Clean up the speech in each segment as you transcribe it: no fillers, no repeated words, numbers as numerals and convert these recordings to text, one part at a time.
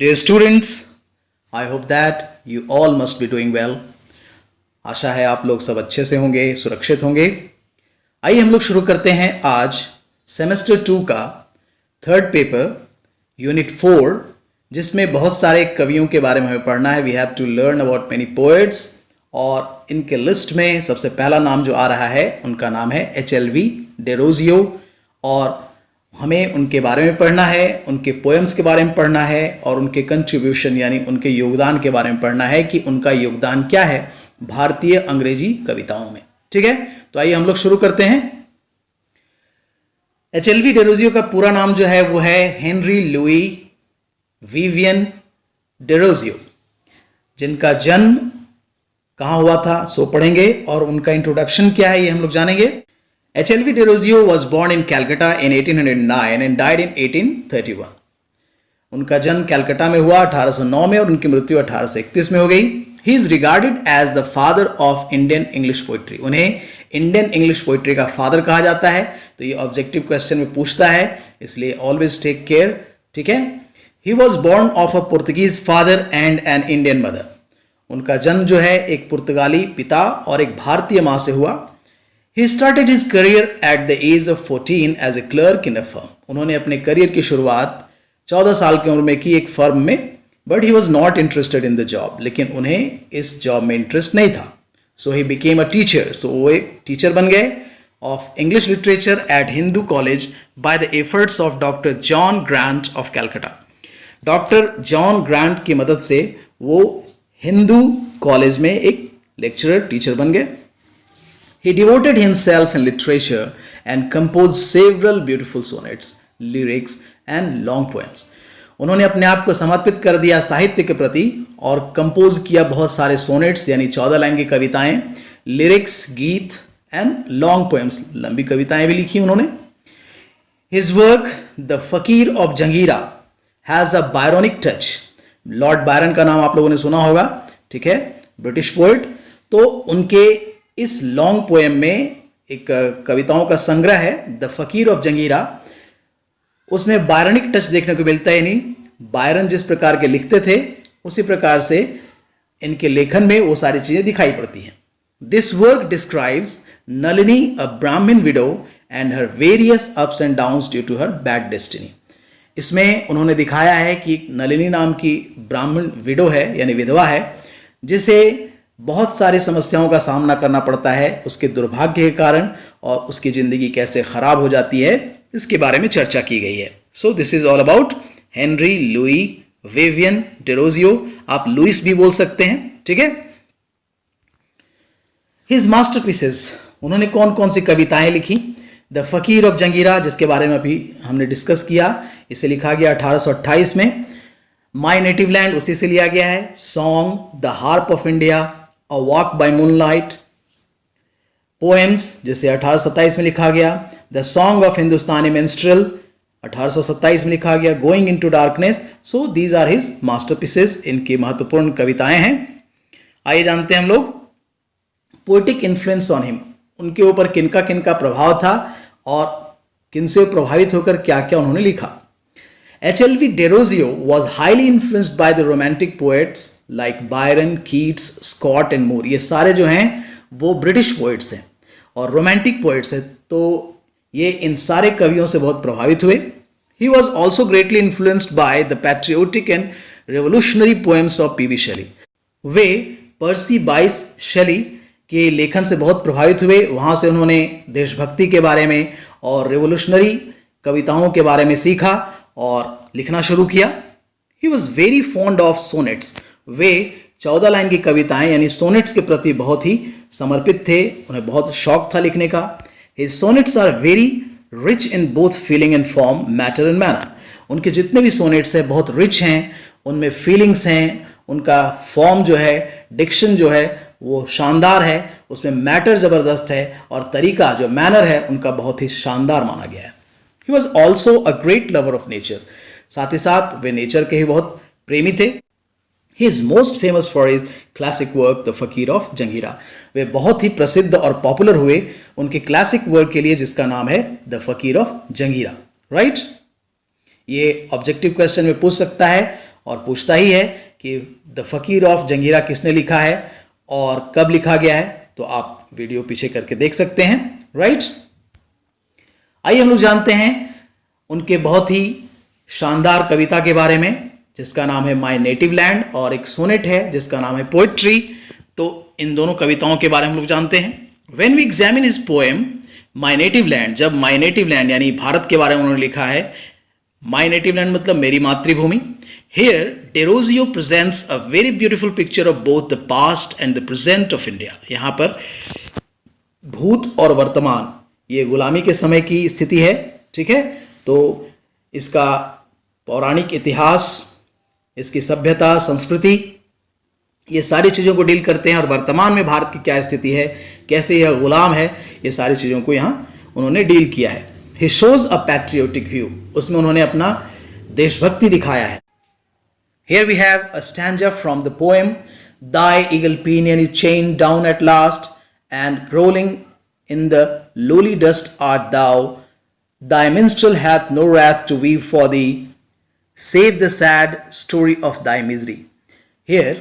Dear students, I hope that you all must be doing well. आशा है आप लोग सब अच्छे से होंगे, सुरक्षित होंगे। आइए हम लोग शुरू करते हैं आज सेमेस्टर 2 का थर्ड पेपर यूनिट 4, जिसमें बहुत सारे कवियों के बारे में हमें पढ़ना है। We have to learn about many poets, और इनके लिस्ट में सबसे पहला नाम जो आ रहा है उनका नाम है HLV डेरोजियो, और हमें उनके बारे में पढ़ना है, उनके पोएम्स के बारे में पढ़ना है और उनके कंट्रीब्यूशन यानी उनके योगदान के बारे में पढ़ना है कि उनका योगदान क्या है भारतीय अंग्रेजी कविताओं में। ठीक है, तो आइए हम लोग शुरू करते हैं। HLV डेरोजियो का पूरा नाम जो है वो है हेनरी लुई विवियन डेरोजियो, जिनका जन्म कहाँ हुआ था सो पढ़ेंगे, और उनका इंट्रोडक्शन क्या है ये हम लोग जानेंगे। HLV Derozio was born in Calcutta in 1809 and died in 1831. उनका जन्म कैलकाटा में हुआ 1809 में और उनकी मृत्यु 1831 में हो गई। He is regarded as the father of Indian English poetry. उन्हें इंडियन इंग्लिश पोइट्री का फादर कहा जाता है। तो ये ऑब्जेक्टिव क्वेश्चन में पूछता है, इसलिए ऑलवेज टेक केयर। ठीक है, He was born of a Portuguese father and an Indian mother. उनका जन्म जो है एक पुर्तगाली पिता और एक भारतीय माँ से हुआ। He started his career at the age of 14 as a clerk in a firm. उन्होंने अपने करियर की शुरुआत 14 साल की उम्र में की एक फर्म में, but he was not interested in the job. लेकिन उन्हें इस जॉब में इंटरेस्ट नहीं था। So he became a teacher. So वो एक टीचर बन गए of English literature at Hindu College by the efforts of Dr. John Grant of Calcutta. Doctor John grant की मदद से वो हिंदू कॉलेज में एक लेक्चरर टीचर बन गए। He devoted himself in literature and composed several beautiful sonnets, lyrics and long poems. उन्होंने अपने आप को समर्पित कर दिया साहित्य के प्रति और कंपोज किया बहुत सारे सोनेट्स यानी 14 लाइन की कविताएं, लिरिक्स गीत एंड लॉन्ग पोएम्स लंबी कविताएं भी लिखी उन्होंने। His work, The Fakir of Jangira, has a Byronic touch. Lord Byron का नाम आप लोगों ने सुना होगा, ठीक है, ब्रिटिश पोएट। तो उनके इस लॉन्ग पोएम में एक कविताओं का संग्रह है द फकीर ऑफ जंगीरा, उसमें बायरनिक टच देखने को मिलता है। यानी बायरन जिस प्रकार के लिखते थे उसी प्रकार से इनके लेखन में वो सारी चीजें दिखाई पड़ती हैं। This work describes Nalini a Brahmin widow and her various ups and downs due to her bad destiny. इसमें उन्होंने दिखाया है कि नलिनी नाम की ब्राह्मण विडो है यानी विधवा है, जिसे बहुत सारी समस्याओं का सामना करना पड़ता है उसके दुर्भाग्य के कारण, और उसकी ज़िंदगी कैसे ख़राब हो जाती है इसके बारे में चर्चा की गई है। So this is all about Henry Louis Vivian Derozio. आप लुइस भी बोल सकते हैं, ठीक है। हिज मास्टरपीसेस, उन्होंने कौन कौन सी कविताएं लिखी। द फकीर ऑफ जंगीरा, जिसके बारे में अभी हमने डिस्कस किया, इसे लिखा गया 1828 में। माई नेटिव लैंड, उसी से लिया गया है। Song, the harp of India, a walk by moonlight. Poems, जिसे 1827 में लिखा गया। The song of Hindustani minstrel, 1827 में लिखा गया। Going into darkness. So these are his masterpieces, इनकी महत्वपूर्ण कविताएं हैं। आइए जानते हैं हम लोग पोएटिक इन्फ्लुएंस ऑन हिम, उनके ऊपर किनका किनका प्रभाव था और किनसे प्रभावित होकर क्या क्या उन्होंने लिखा। HLV Derozio was highly influenced by the romantic poets like Byron, Keats, Scott and Moore. ये सारे जो हैं वो ब्रिटिश पोएट्स हैं और रोमांटिक पोएट्स हैं, तो ये इन सारे कवियों से बहुत प्रभावित हुए। He was also greatly influenced by the patriotic and revolutionary poems of P.B. Shelley. वे पर्सी बाइस शेली के लेखन से बहुत प्रभावित हुए। वहाँ से उन्होंने देशभक्ति के बारे में और रेवोल्यूशनरी कविताओं के बारे में सीखा और लिखना शुरू किया। He was very fond of sonnets. Way 14 line की कविताएं यानी सोनेट्स के प्रति बहुत ही समर्पित थे, उन्हें बहुत शौक था लिखने का। His sonnets are very rich in both feeling and form, matter and manner. उनके जितने भी सोनेट्स हैं बहुत रिच हैं, उनमें फीलिंग्स हैं, उनका फॉर्म जो है, डिक्शन जो है वो शानदार है, उसमें मैटर जबरदस्त है और तरीका जो मैनर है उनका बहुत ही शानदार माना गया है। He was also a great lover of nature. साथ ही साथ वे नेचर के ही बहुत प्रेमी थे। He is most famous for his classic work, The Fakir of Jangira. वे बहुत ही प्रसिद्ध और पॉपुलर हुए उनके क्लासिक वर्क के लिए जिसका नाम है द फकीर ऑफ जंगीरा, राइट। ये ऑब्जेक्टिव क्वेश्चन में पूछ सकता है और पूछता ही है कि द फकीर ऑफ जंगीरा किसने लिखा है और कब लिखा गया है, तो आप वीडियो पीछे करके देख सकते हैं, राइट। आइए हम लोग जानते हैं उनके बहुत ही शानदार कविता के बारे में जिसका नाम है माय नेटिव लैंड, और एक सोनेट है जिसका नाम है पोएट्री। तो इन दोनों कविताओं के बारे में हम लोग जानते हैं। When we examine his poem my native land, जब माय नेटिव लैंड यानी भारत के बारे में उन्होंने लिखा है, माय नेटिव लैंड मतलब मेरी मातृभूमि। Here Derozio presents a very beautiful picture of both the past and the present of India. यहाँ पर भूत और वर्तमान, ये गुलामी के समय की स्थिति है, ठीक है। तो इसका पौराणिक इतिहास, इसकी सभ्यता, संस्कृति, ये सारी चीज़ों को डील करते हैं, और वर्तमान में भारत की क्या स्थिति है, कैसे यह गुलाम है, ये सारी चीज़ों को यहाँ उन्होंने डील किया है। ही शोज अ पैट्रियोटिक व्यू, उसमें उन्होंने अपना देशभक्ति दिखाया है। Here we have a stanza from the poem, Thy eagle pinion is chained down at last, and rolling in the lowly dust art thou. Thy minstrel hath no wrath to weave for thee, save the sad story of thy misery. Here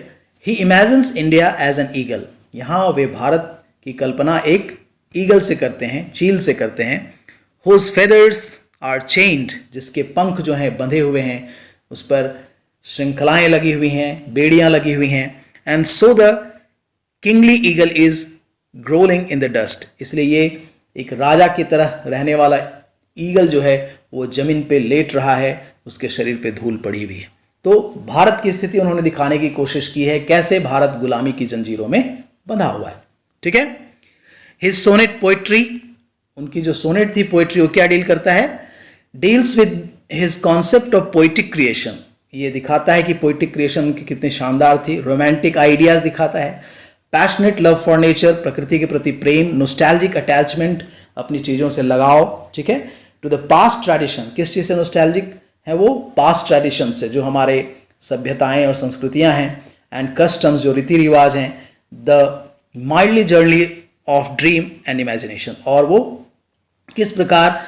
he imagines India as an eagle. यहाँ वे भारत की कल्पना एक eagle से करते हैं, चील से करते हैं। Whose feathers are chained, जिसके पंख जो हैं बंधे हुए हैं, उस पर श्रृंखलाएं लगी हुई हैं, बेड़ियां लगी हुई हैं। And so the kingly eagle is gruelling in the dust, इसलिए ये एक राजा की तरह रहने वाला ईगल जो है वो जमीन पे लेट रहा है, उसके शरीर पे धूल पड़ी हुई है। तो भारत की स्थिति उन्होंने दिखाने की कोशिश की है, कैसे भारत गुलामी की जंजीरों में बंधा हुआ है, ठीक है। हिज सोनेट पोएट्री, उनकी जो सोनेट थी पोएट्री, वो क्या डील करता है, deals with his concept of poetic creation, ये दिखाता है कि पोएटिक क्रिएशन उनकी कितनी शानदार थी। रोमांटिक आइडियाज दिखाता है, पैशनेट लव फॉर नेचर, प्रकृति के प्रति प्रेम, नोस्टैल्जिक अटैचमेंट, अपनी चीज़ों से लगाव, ठीक है। टू द पास्ट ट्रेडिशन, किस चीज़ से नोस्टैल्जिक है वो, पास्ट ट्रेडिशन से, जो हमारे सभ्यताएं और संस्कृतियां हैं, एंड कस्टम्स, जो रीति रिवाज हैं। The mildly journey of dream and imagination, और वो किस प्रकार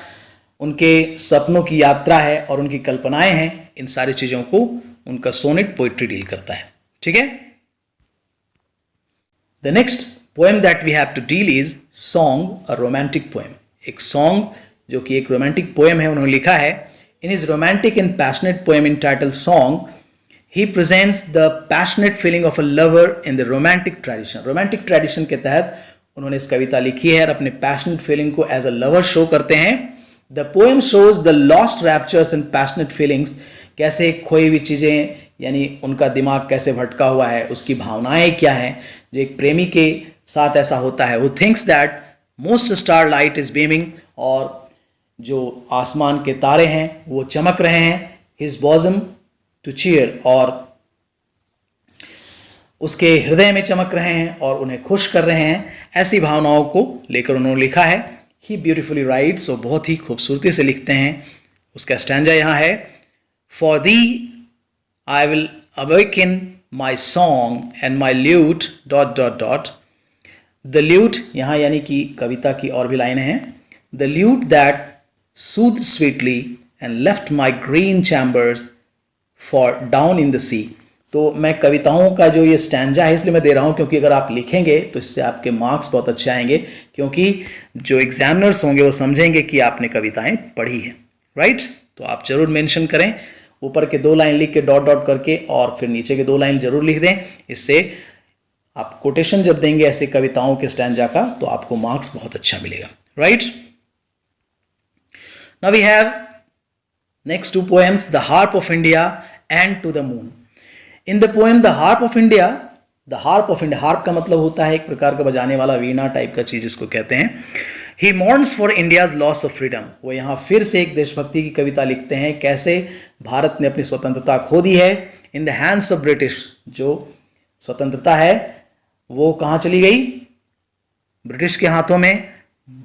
उनके सपनों की यात्रा है और उनकी कल्पनाएं हैं, इन सारी चीज़ों को उनका सोनेट पोएट्री डील करता है, ठीक है। The next poem that we have to deal is song, a romantic poem. एक सॉन्ग जो कि एक रोमांटिक पोएम है, उन्होंने लिखा है। In his romantic and passionate poem entitled song, he presents the passionate feeling of a lover in the romantic tradition. Romantic tradition के तहत उन्होंने इस कविता लिखी है और अपने पैशनेट फीलिंग को एज अ लवर शो करते हैं। The poem shows the lost raptures and passionate feelings, कैसे खोई हुई चीज़ें, यानी उनका दिमाग कैसे भटका हुआ है, उसकी भावनाएं क्या हैं, जो एक प्रेमी के साथ ऐसा होता है। वो thinks that most star light is beaming, और जो आसमान के तारे हैं वो चमक रहे हैं। हिज बॉजम टू चीयर, और उसके हृदय में चमक रहे हैं और उन्हें खुश कर रहे हैं। ऐसी भावनाओं को लेकर उन्होंने लिखा है। ही ब्यूटिफुली राइट्स, और बहुत ही खूबसूरती से लिखते हैं। उसका स्टैंजा यहाँ है, for thee I will awaken my song and my lute dot dot dot. The lute यहाँ यानी कि कविता की और भी लाइनें हैं। The lute that soothed sweetly and left my green chambers far down in the sea. तो मैं कविताओं का जो ये स्टैंजा है इसलिए मैं दे रहा हूँ क्योंकि अगर आप लिखेंगे तो इससे आपके मार्क्स बहुत अच्छे आएंगे, क्योंकि जो एग्जामिनर्स होंगे वो समझेंगे कि आपने कविताएं पढ़ी हैं, राइट। तो आप जरूर मेंशन करें, ऊपर के 2 लाइन लिख के डॉट डॉट करके, और फिर नीचे के 2 लाइन जरूर लिख दें। इससे आप कोटेशन जब देंगे ऐसे कविताओं के स्टैंजा का तो आपको मार्क्स बहुत अच्छा मिलेगा, right. Now we have next 2 poems, the harp of India and to the moon. In the poem the harp of India, the harp of India, harp का मतलब होता है एक प्रकार का बजाने वाला वीणा टाइप का चीज इसको कहते हैं। He mourns for India's loss of freedom, वो यहाँ फिर से एक देशभक्ति की कविता लिखते हैं, कैसे भारत ने अपनी स्वतंत्रता खो दी है। In the hands of British, जो स्वतंत्रता है वो कहाँ चली गई, ब्रिटिश के हाथों में,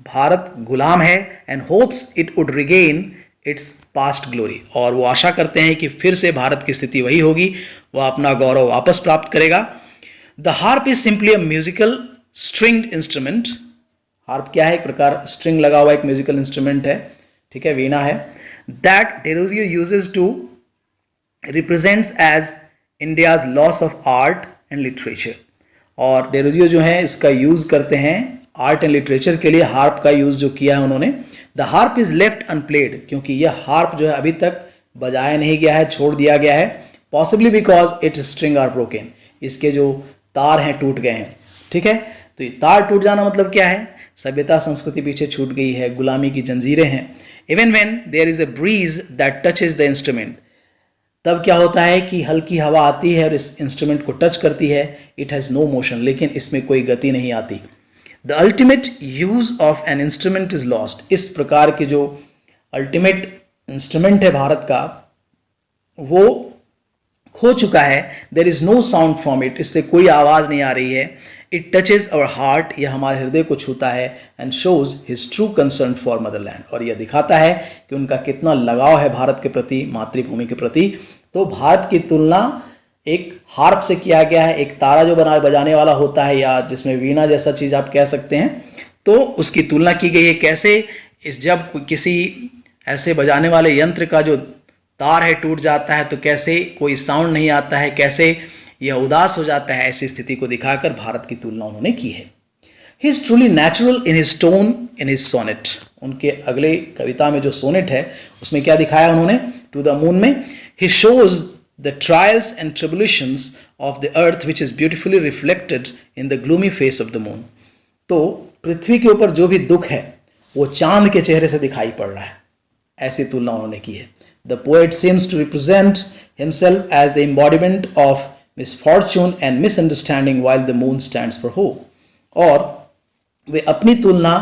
भारत गुलाम है। And hopes it would regain its past glory, और वो आशा करते हैं कि फिर से भारत की स्थिति वही होगी, वह अपना गौरव वापस प्राप्त करेगा। The harp is simply a musical stringed instrument. Harp क्या है, एक प्रकार स्ट्रिंग लगा हुआ एक म्यूजिकल इंस्ट्रूमेंट है, ठीक है, वीणा है। That Derozio uses to represents as India's loss of art and literature. और डेरोजियो जो है इसका यूज करते हैं आर्ट एंड लिटरेचर के लिए, हार्प का यूज जो किया है उन्होंने. द हार्प इज लेफ्ट अनप्लेड, क्योंकि यह हार्प जो है अभी तक बजाया नहीं गया है, छोड़ दिया गया है. Possibly because its string are broken, इसके जो तार हैं टूट गए हैं. ठीक है, तो ये तार टूट जाना मतलब क्या है? सभ्यता संस्कृति पीछे छूट गई है, गुलामी की जंजीरें हैं. Even when there is a breeze that touches the instrument, तब क्या होता है कि हल्की हवा आती है और इस इंस्ट्रूमेंट को टच करती है. इट हैज़ नो मोशन, लेकिन इसमें कोई गति नहीं आती. The ultimate use of an instrument is lost. इस प्रकार के जो अल्टीमेट इंस्ट्रूमेंट है भारत का, वो खो चुका है. There is no sound from it, इससे कोई आवाज़ नहीं आ रही है. इट टचेज अवर हार्ट, यह हमारे हृदय को छूता है. And shows his true concern for Motherland, और यह दिखाता है कि उनका कितना लगाव है भारत के प्रति, मातृभूमि के प्रति. तो भारत की तुलना एक हार्प से किया गया है, एक तारा जो बजाने वाला होता है, या जिसमें वीणा जैसा चीज आप कह सकते हैं, तो उसकी तुलना की गई है. कैसे? इस जब किसी ऐसे बजाने वाले यंत्र का जो तार है टूट जाता है तो कैसे कोई साउंड नहीं आता है, कैसे यह उदास हो जाता है, ऐसी स्थिति को दिखाकर भारत की तुलना उन्होंने की है. He is truly natural in his tone in his sonnet. उनके अगले कविता में जो सोनेट है उसमें क्या दिखाया उन्होंने? टू द मून में he shows the trials and tribulations of the earth which is beautifully reflected in the gloomy face of the moon. तो पृथ्वी के ऊपर जो भी दुख है वो चांद के चेहरे से दिखाई पड़ रहा है, ऐसी तुलना उन्होंने की है. The poet seems to represent himself as the embodiment of misfortune and misunderstanding while the moon stands for hope. और वे अपनी तुलना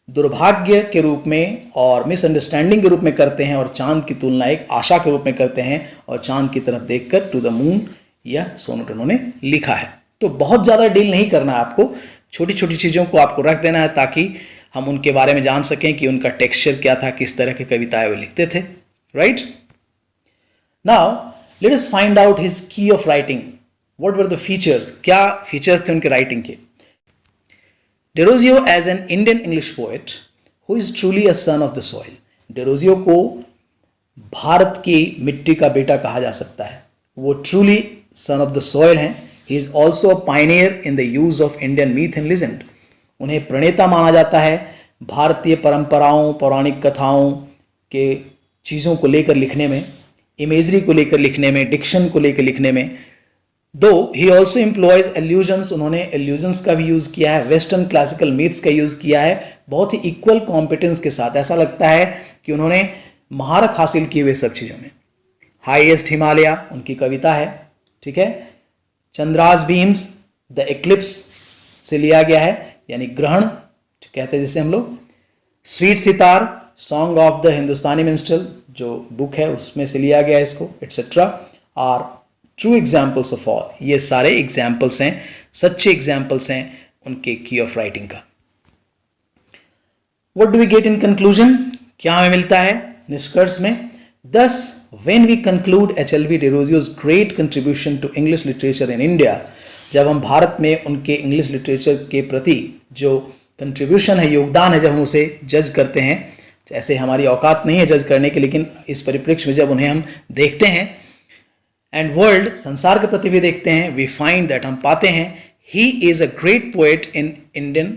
दुर्भाग्य के रूप में और मिसअंडरस्टैंडिंग के रूप में करते हैं, और चांद की तुलना एक आशा के रूप में करते हैं, और चांद की तरफ देखकर टू द मून यह सोनेट उन्होंने लिखा है. तो बहुत ज़्यादा डील नहीं करना है आपको, छोटी छोटी चीज़ों को आपको रख देना है ताकि हम उनके बारे में जान सकें कि उनका टेक्सचर क्या था, किस तरह की कविताएं वे लिखते थे. Right now let us find out his key of writing. What were the features, क्या फीचर्स थे उनके राइटिंग के. Derozio as an Indian English poet who is truly a son of the soil. Derozio को भारत की मिट्टी का बेटा कहा जा सकता है. वो truly son of the soil हैं. He is also a pioneer in the use of Indian myth and legend. उन्हें प्रणेता माना जाता है भारतीय परंपराओं, पौराणिक कथाओं के चीज़ों को लेकर लिखने में, इमेजरी को लेकर लिखने में, डिक्शन को लेकर लिखने में. दो ही ऑल्सो एम्प्लॉयज एल्यूजन्स, उन्होंने एल्यूजन्स का भी यूज़ किया है, वेस्टर्न क्लासिकल मीथ्स का यूज़ किया है, बहुत ही इक्वल कॉम्पिटेंस के साथ. ऐसा लगता है कि उन्होंने महारत हासिल की हुई सब चीज़ों में. हाईएस्ट हिमालय उनकी कविता है. ठीक है, चंद्रास बीम्स द एक्लिप्स से लिया गया है, यानी ग्रहण कहते हैं जिसे हम लोग. Sweet sitar song of the Hindustani minstrel जो बुक है उसमें से लिया गया है इसको, etcetera. Are true examples of all, ये सारे एग्जाम्पल्स हैं, सच्चे एग्जाम्पल्स हैं उनके की ऑफ राइटिंग का. What do we get in conclusion, क्या हमें मिलता है निष्कर्ष में? Thus, when we conclude H.L.V. Derozio's great contribution to English literature in India, जब हम भारत में उनके इंग्लिश लिटरेचर के प्रति जो कंट्रीब्यूशन है, योगदान है, जब हम उसे जज करते हैं, ऐसे हमारी औकात नहीं है जज करने की, लेकिन इस परिप्रेक्ष्य में जब उन्हें हम देखते हैं एंड वर्ल्ड, संसार के प्रति भी देखते हैं, वी फाइंड दैट, हम पाते हैं, he is a great poet in Indian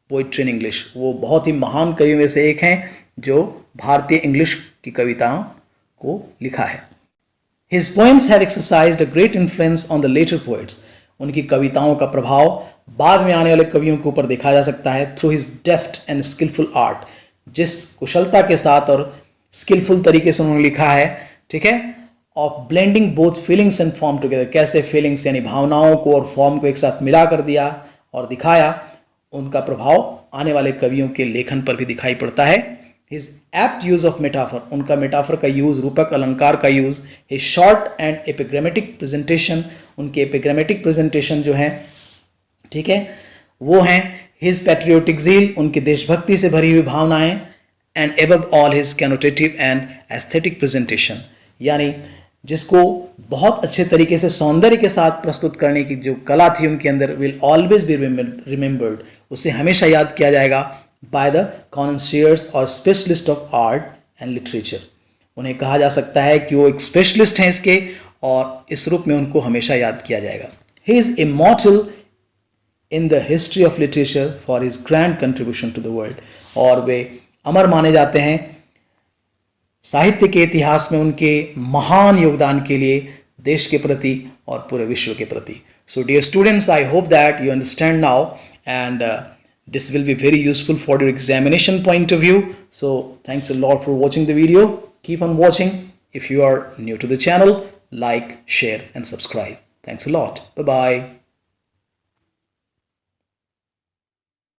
poetry in English. वो बहुत ही महान कवियों में से एक हैं जो भारतीय इंग्लिश की कविताओं को लिखा है. His poems have exercised a great influence on the later poets. उनकी कविताओं का प्रभाव बाद में आने वाले कवियों के ऊपर देखा जा सकता है. Through his deft and skillful art, जिस कुशलता के साथ और स्किलफुल तरीके से उन्होंने लिखा है, ठीक है, of blending both feelings and form together, कैसे फीलिंग्स यानी भावनाओं को और फॉर्म को एक साथ मिला कर दिया और दिखाया, उनका प्रभाव आने वाले कवियों के लेखन पर भी दिखाई पड़ता है. His apt use of metaphor, उनका मेटाफर का यूज, रूपक अलंकार का use. His short and epigrammatic presentation, उनके एपिग्रामेटिक प्रेजेंटेशन जो हैं, ठीक है, वो हैं. His patriotic zeal, उनकी देशभक्ति से भरी हुई भावनाएं. And above all his connotative and aesthetic presentation, यानी जिसको बहुत अच्छे तरीके से सौंदर्य के साथ प्रस्तुत करने की जो कला थी उनके अंदर, विल ऑलवेज बी रिमेंबर्ड, उसे हमेशा याद किया जाएगा बाय द कॉन्सियर्स और specialist of art and literature. उन्हें कहा जा सकता है कि वो एक स्पेशलिस्ट हैं इसके, और इस रूप में उनको हमेशा याद किया जाएगा. He is immortal in the history of literature for his grand contribution to the world. और वे अमर माने जाते हैं साहित्य के इतिहास में उनके महान योगदान के लिए, देश के प्रति और पूरे विश्व के प्रति. So dear students, I hope that you understand now, and this will be very useful for your examination point of view. So thanks a lot for watching the video. Keep on watching. If you are new to the channel, like, share and subscribe. Thanks a lot. Bye bye.